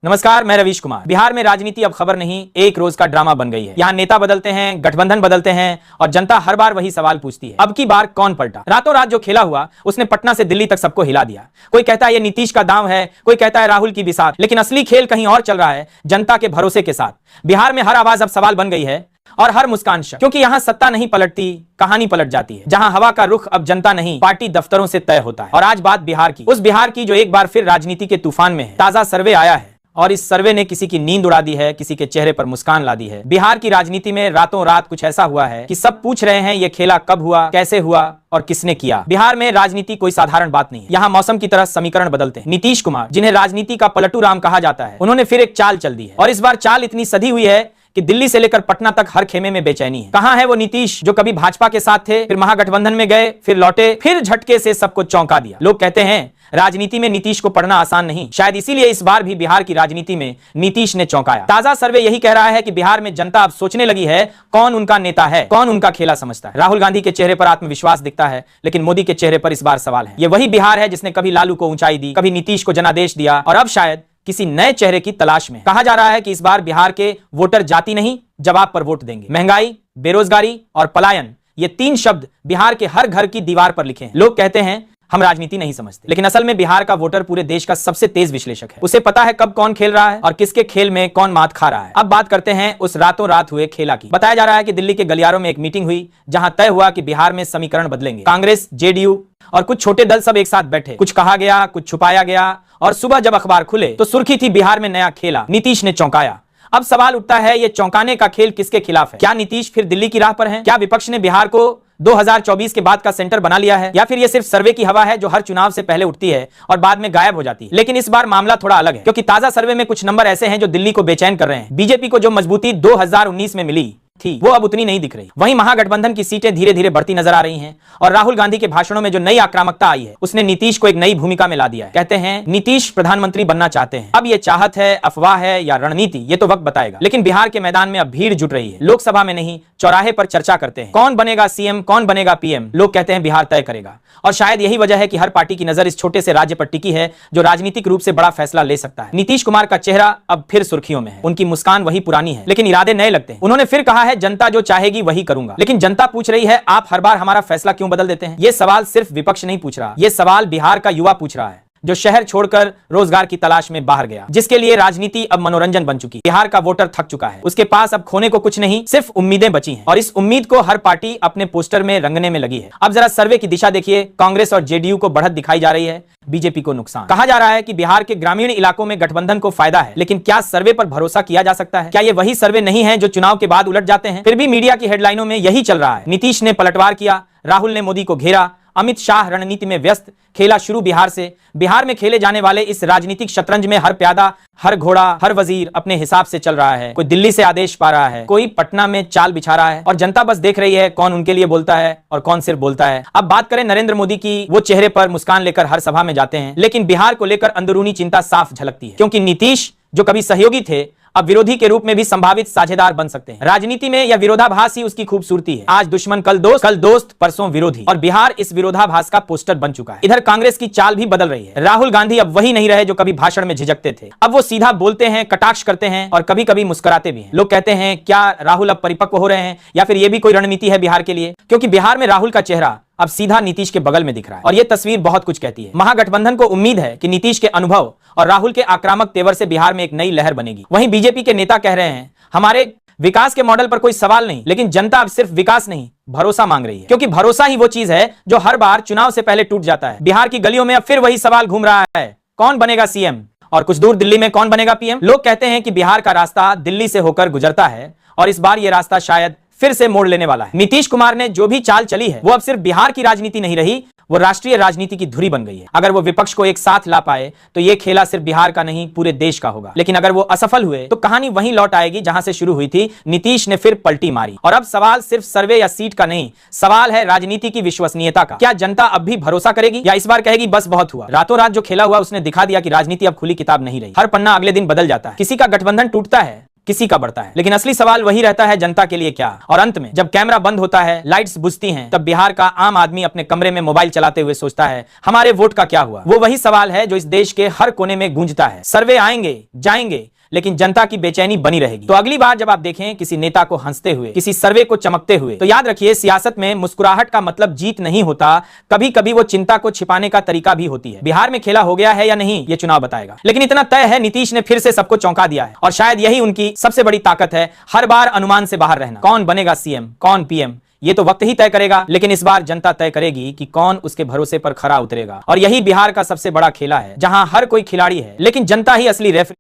नमस्कार, मैं रवीश कुमार। बिहार में राजनीति अब खबर नहीं, एक रोज का ड्रामा बन गई है। यहाँ नेता बदलते हैं, गठबंधन बदलते हैं और जनता हर बार वही सवाल पूछती है, अब की बार कौन पलटा। रातों रात जो खेला हुआ उसने पटना से दिल्ली तक सबको हिला दिया। कोई कहता है ये नीतीश का दांव है, कोई कहता है राहुल की बिसात, लेकिन असली खेल कहीं और चल रहा है, जनता के भरोसे के साथ। बिहार में हर आवाज अब सवाल बन गई है और हर मुस्कान शक, क्योंकि यहाँ सत्ता नहीं पलटती, कहानी पलट जाती है। जहां हवा का रुख अब जनता नहीं पार्टी दफ्तरों से तय होता है। और आज बात बिहार की, उस बिहार की जो एक बार फिर राजनीति के तूफान में है। ताजा सर्वे आया है और इस सर्वे ने किसी की नींद उड़ा दी है, किसी के चेहरे पर मुस्कान ला दी है। बिहार की राजनीति में रातों रात कुछ ऐसा हुआ है कि सब पूछ रहे हैं ये खेला कब हुआ, कैसे हुआ और किसने किया। बिहार में राजनीति कोई साधारण बात नहीं है। यहाँ मौसम की तरह समीकरण बदलते हैं। नीतीश कुमार, जिन्हें राजनीति का पलटू राम कहा जाता है, उन्होंने फिर एक चाल चल दी है और इस बार चाल इतनी सधी हुई है कि दिल्ली से लेकर पटना तक हर खेमे में बेचैनी है। कहां है वो नीतीश जो कभी भाजपा के साथ थे, फिर महागठबंधन में गए, फिर लौटे, फिर झटके से सबको चौंका दिया। लोग कहते हैं राजनीति में नीतीश को पढ़ना आसान नहीं, शायद इसीलिए इस बार भी बिहार की राजनीति में नीतीश ने चौंकाया। ताजा सर्वे यही कह रहा है कि बिहार में जनता अब सोचने लगी है कौन उनका नेता है, कौन उनका खेला समझता है। राहुल गांधी के चेहरे पर आत्मविश्वास दिखता है, लेकिन मोदी के चेहरे पर इस बार सवाल है। ये वही बिहार है जिसने कभी लालू को ऊंचाई दी, कभी नीतीश को जनादेश दिया और अब शायद किसी नए चेहरे की तलाश में। कहा जा रहा है कि इस बार बिहार के वोटर जाति नहीं जवाब पर वोट देंगे। महंगाई, बेरोजगारी और पलायन, ये तीन शब्द बिहार के हर घर की दीवार पर लिखे हैं। लोग कहते हैं हम राजनीति नहीं समझते, लेकिन असल में बिहार का वोटर पूरे देश का सबसे तेज विश्लेषक है। उसे पता है कब कौन खेल रहा है और किसके खेल में कौन मात खा रहा है। अब बात करते हैं उस रातों रात हुए खेला की। बताया जा रहा है कि दिल्ली के गलियारों में एक मीटिंग हुई जहां तय हुआ कि बिहार में समीकरण बदलेंगे। कांग्रेस, जेडीयू और कुछ छोटे दल सब एक साथ बैठे। कुछ कहा गया, कुछ छुपाया गया और सुबह जब अखबार खुले तो सुर्खी थी बिहार में नया खेला, नीतीश ने चौंकाया। अब सवाल उठता है ये चौंकाने का खेल किसके खिलाफ है? क्या नीतीश फिर दिल्ली की राह पर हैं? क्या विपक्ष ने बिहार को 2024 के बाद का सेंटर बना लिया है, या फिर ये सिर्फ सर्वे की हवा है जो हर चुनाव से पहले उठती है और बाद में गायब हो जाती है? लेकिन इस बार मामला थोड़ा अलग है, क्योंकि ताजा सर्वे में कुछ नंबर ऐसे हैं जो दिल्ली को बेचैन कर रहे हैं। बीजेपी को जो मजबूती 2019 में मिली थी वो अब उतनी नहीं दिख रही। वहीं महागठबंधन की सीटें धीरे धीरे बढ़ती नजर आ रही हैं और राहुल गांधी के भाषणों में जो नई आक्रामकता आई है उसने नीतीश को एक नई भूमिका में ला दिया है। कहते हैं नीतीश प्रधानमंत्री बनना चाहते हैं। अब ये चाहत है, अफवाह है या रणनीति, ये तो वक्त बताएगा। लेकिन बिहार के मैदान में अब भीड़ जुट रही है। लोकसभा में नहीं, चौराहे पर चर्चा करते हैं कौन बनेगा सीएम, कौन बनेगा पीएम। लोग कहते हैं बिहार तय करेगा और शायद यही वजह है कि हर पार्टी की नजर इस छोटे से राज्य पर टिकी है जो राजनीतिक रूप से बड़ा फैसला ले सकता है। नीतीश कुमार का चेहरा अब फिर सुर्खियों में है। उनकी मुस्कान वही पुरानी है, लेकिन इरादे नए लगते हैं। उन्होंने फिर कहा है जनता जो चाहेगी वही करूंगा। लेकिन जनता पूछ रही है आप हर बार हमारा फैसला क्यों बदल देते हैं? ये सवाल सिर्फ विपक्ष नहीं पूछ रहा, ये सवाल बिहार का युवा पूछ रहा है जो शहर छोड़कर रोजगार की तलाश में बाहर गया, जिसके लिए राजनीति अब मनोरंजन बन चुकी। बिहार का वोटर थक चुका है, उसके पास अब खोने को कुछ नहीं, सिर्फ उम्मीदें बची हैं और इस उम्मीद को हर पार्टी अपने पोस्टर में रंगने में लगी है। अब जरा सर्वे की दिशा देखिए, कांग्रेस और जेडीयू को बढ़त दिखाई जा रही है, बीजेपी को नुकसान। कहा जा रहा है कि बिहार के ग्रामीण इलाकों में गठबंधन को फायदा है, लेकिन क्या सर्वे पर भरोसा किया जा सकता है? क्या ये वही सर्वे नहीं है जो चुनाव के बाद उलट जाते हैं? फिर भी मीडिया की हेडलाइनों में यही चल रहा है। नीतीश ने पलटवार किया, राहुल ने मोदी को घेरा, अमित शाह रणनीति में व्यस्त, खेला शुरू बिहार से। बिहार में खेले जाने वाले इस राजनीतिक शतरंज में हर प्यादा, हर घोड़ा, हर वजीर अपने हिसाब से चल रहा है। कोई दिल्ली से आदेश पा रहा है, कोई पटना में चाल बिछा रहा है और जनता बस देख रही है कौन उनके लिए बोलता है और कौन सिर्फ बोलता है। अब बात करें नरेंद्र मोदी की, वो चेहरे पर मुस्कान लेकर हर सभा में जाते हैं, लेकिन बिहार को लेकर अंदरूनी चिंता साफ झलकती है, क्योंकि नीतीश जो कभी सहयोगी थे अब विरोधी के रूप में भी संभावित साझेदार बन सकते हैं। राजनीति में यह विरोधाभास ही उसकी खूबसूरती है। आज दुश्मन कल दोस्त परसों विरोधी, और बिहार इस विरोधाभास का पोस्टर बन चुका है। इधर कांग्रेस की चाल भी बदल रही है। राहुल गांधी अब वही नहीं रहे जो कभी भाषण में झिझकते थे। अब वो सीधा बोलते हैं, कटाक्ष करते हैं और कभी कभी मुस्कुराते भी हैं। लोग कहते हैं क्या राहुल अब परिपक्व हो रहे हैं या फिर ये भी कोई रणनीति है बिहार के लिए? क्योंकि बिहार में राहुल का चेहरा अब सीधा नीतीश के बगल में दिख रहा है और यह तस्वीर बहुत कुछ कहती है। महागठबंधन को उम्मीद है कि नीतीश के अनुभव और राहुल के आक्रामक तेवर से बिहार में एक नई लहर बनेगी। वहीं बीजेपी के नेता कह रहे हैं हमारे विकास के मॉडल पर कोई सवाल नहीं, लेकिन जनता अब सिर्फ विकास नहीं भरोसा मांग रही है, क्योंकि भरोसा ही वो चीज है जो हर बार चुनाव से पहले टूट जाता है। बिहार की गलियों में अब फिर वही सवाल घूम रहा है, कौन बनेगा सीएम, और कुछ दूर दिल्ली में कौन बनेगा पीएम। लोग कहते हैं कि बिहार का रास्ता दिल्ली से होकर गुजरता है और इस बार यह रास्ता शायद फिर से मोड़ लेने वाला है। नीतीश कुमार ने जो भी चाल चली है वो अब सिर्फ बिहार की राजनीति नहीं रही, वो राष्ट्रीय राजनीति की धुरी बन गई है। अगर वो विपक्ष को एक साथ ला पाए तो ये खेला सिर्फ बिहार का नहीं पूरे देश का होगा, लेकिन अगर वो असफल हुए तो कहानी वहीं लौट आएगी जहां से शुरू हुई थी। नीतीश ने फिर पलटी मारी और अब सवाल सिर्फ सर्वे या सीट का नहीं, सवाल है राजनीति की विश्वसनीयता का। क्या जनता अब भी भरोसा करेगी या इस बार कहेगी बस बहुत हुआ? रातों रात जो खेला हुआ उसने दिखा दिया कि राजनीति अब खुली किताब नहीं रही। हर पन्ना अगले दिन बदल जाता है। किसी का गठबंधन टूटता है किसी का बढ़ता है। लेकिन असली सवाल वही रहता है, जनता के लिए क्या? और अंत में जब कैमरा बंद होता है, लाइट्स बुझती हैं, तब बिहार का आम आदमी अपने कमरे में मोबाइल चलाते हुए सोचता है, हमारे वोट का क्या हुआ? वो वही सवाल है जो इस देश के हर कोने में गूंजता है। सर्वे आएंगे जाएंगे, लेकिन जनता की बेचैनी बनी रहेगी। तो अगली बार जब आप देखें किसी नेता को हंसते हुए, किसी सर्वे को चमकते हुए, तो याद रखिए, सियासत में मुस्कुराहट का मतलब जीत नहीं होता। कभी कभी वो चिंता को छिपाने का तरीका भी होती है। बिहार में खेला हो गया है या नहीं, ये चुनाव बताएगा। लेकिन इतना तय है, नीतीश ने फिर से सबको चौंका दिया है, और शायद यही उनकी सबसे बड़ी ताकत है, हर बार अनुमान से बाहर रहना। कौन बनेगा सीएम, कौन पीएम, ये तो वक्त ही तय करेगा, लेकिन इस बार जनता तय करेगी कि कौन उसके भरोसे पर खरा उतरेगा। और यही बिहार का सबसे बड़ा खेला है, जहां हर कोई खिलाड़ी है, लेकिन जनता ही असली रेफरी।